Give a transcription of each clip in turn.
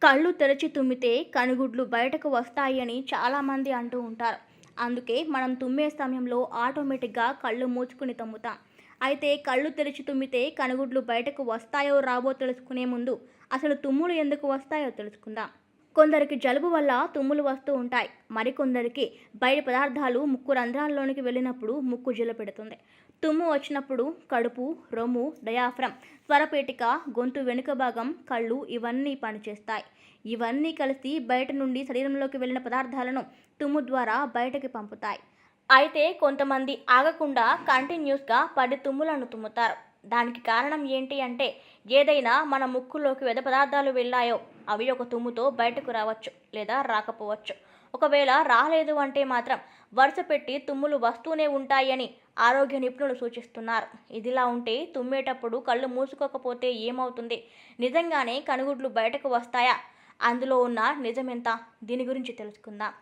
కళ్ళు తెరిచి తుమ్మితే కనుగుడ్లు బయటకు వస్తాయి అని చాలామంది అంటూ ఉంటారు. అందుకే మనం తుమ్మే సమయంలో ఆటోమేటిక్గా కళ్ళు మూసుకుని తుమ్ముతాం. అయితే కళ్ళు తెరిచి తుమ్మితే కనుగుడ్లు బయటకు వస్తాయో రావో తెలుసుకునే ముందు అసలు తుమ్ములు ఎందుకు వస్తాయో తెలుసుకుందాం. కొందరికి జలుబు వల్ల తుమ్ములు వస్తూ ఉంటాయి. మరికొందరికి బయటి పదార్థాలు ముక్కు రంధ్రాల్లోనికి వెళ్ళినప్పుడు ముక్కు జిల్లపెడుతుంది. తుమ్ము వచ్చినప్పుడు కడుపు, రొమ్ము, డయాఫ్రమ్, స్వరపేటిక, గొంతు వెనుక భాగం, కళ్ళు ఇవన్నీ పనిచేస్తాయి. ఇవన్నీ కలిసి బయట నుండి శరీరంలోకి వెళ్ళిన పదార్థాలను తుమ్ము ద్వారా బయటకి పంపుతాయి. అయితే కొంతమంది ఆగకుండా కంటిన్యూస్గా 10 తుమ్ములను తుమ్ముతారు. దానికి కారణం ఏంటి అంటే ఏదైనా మన ముక్కులోకి వ్యర్థ పదార్థాలు వెళ్ళాయో అవి ఒక తుమ్ముతో బయటకు రావచ్చు లేదా రాకపోవచ్చు. ఒకవేళ రాలేదు అంటే మాత్రం వరుస పెట్టి తుమ్ములు వస్తూనే ఉంటాయని ఆరోగ్య నిపుణులు సూచిస్తున్నారు. ఇదిలా ఉంటే తుమ్మేటప్పుడు కళ్ళు మూసుకోకపోతే ఏమవుతుంది? నిజంగానే కనుగుడ్లు బయటకు వస్తాయా? అందులో ఉన్న నిజమెంత? దీని గురించి తెలుసుకుందాం.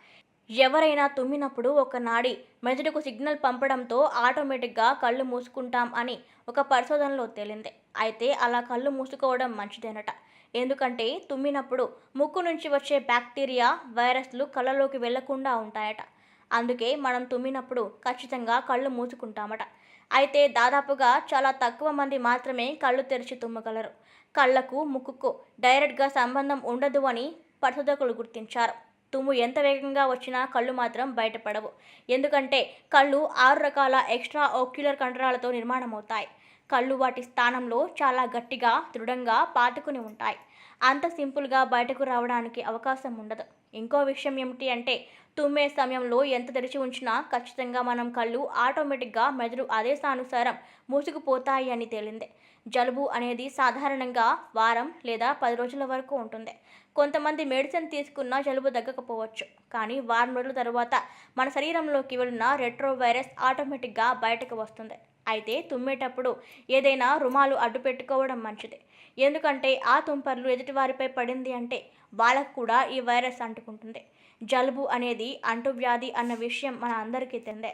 ఎవరైనా తుమ్మినప్పుడు ఒక నాడి మెదడుకు సిగ్నల్ పంపడంతో ఆటోమేటిక్గా కళ్ళు మూసుకుంటాం అని ఒక పరిశోధనలో తేలింది. అయితే అలా కళ్ళు మూసుకోవడం మంచిదేనట. ఎందుకంటే తుమ్మినప్పుడు ముక్కు నుంచి వచ్చే బ్యాక్టీరియా, వైరస్లు కళ్ళలోకి వెళ్లకుండా ఉంటాయట. అందుకే మనం తుమ్మినప్పుడు ఖచ్చితంగా కళ్ళు మూసుకుంటామట. అయితే దాదాపుగా చాలా తక్కువ మంది మాత్రమే కళ్ళు తెరిచి తుమ్మగలరు. కళ్ళకు, ముక్కుకు డైరెక్ట్గా సంబంధం ఉండదు అని పరిశోధకులు గుర్తించారు. తుమ్ము ఎంత వేగంగా వచ్చినా కళ్ళు మాత్రం బయటపడవు. ఎందుకంటే కళ్ళు 6 రకాల ఎక్స్ట్రా ఓక్యులర్ కండరాలతో నిర్మాణమవుతాయి. కళ్ళు వాటి స్థానంలో చాలా గట్టిగా, దృఢంగా పాతుకుని ఉంటాయి. అంత సింపుల్గా బయటకు రావడానికి అవకాశం ఉండదు. ఇంకో విషయం ఏమిటి అంటే తుమ్మే సమయంలో ఎంత తెరిచి ఉంచినా ఖచ్చితంగా మనం కళ్ళు ఆటోమేటిక్గా మెదడు ఆదేశానుసారం మూసుకుపోతాయి అని తేలింది. జలుబు అనేది సాధారణంగా వారం లేదా 10 రోజుల వరకు ఉంటుంది. కొంతమంది మెడిసిన్ తీసుకున్నా జలుబు తగ్గకపోవచ్చు. కానీ వారం రోజుల తర్వాత మన శరీరంలోకి వెళ్ళిన రెట్రో వైరస్ ఆటోమేటిక్గా బయటకు వస్తుంది. అయితే తుమ్మేటప్పుడు ఏదైనా రుమాలు అడ్డు పెట్టుకోవడం మంచిది. ఎందుకంటే ఆ తుంపర్లు ఎదుటివారిపై పడింది అంటే వాళ్ళకు కూడా ఈ వైరస్ అంటుకుంటుంది. జలుబు అనేది అంటువ్యాధి అన్న విషయం మన అందరికీ తెలిసిందే.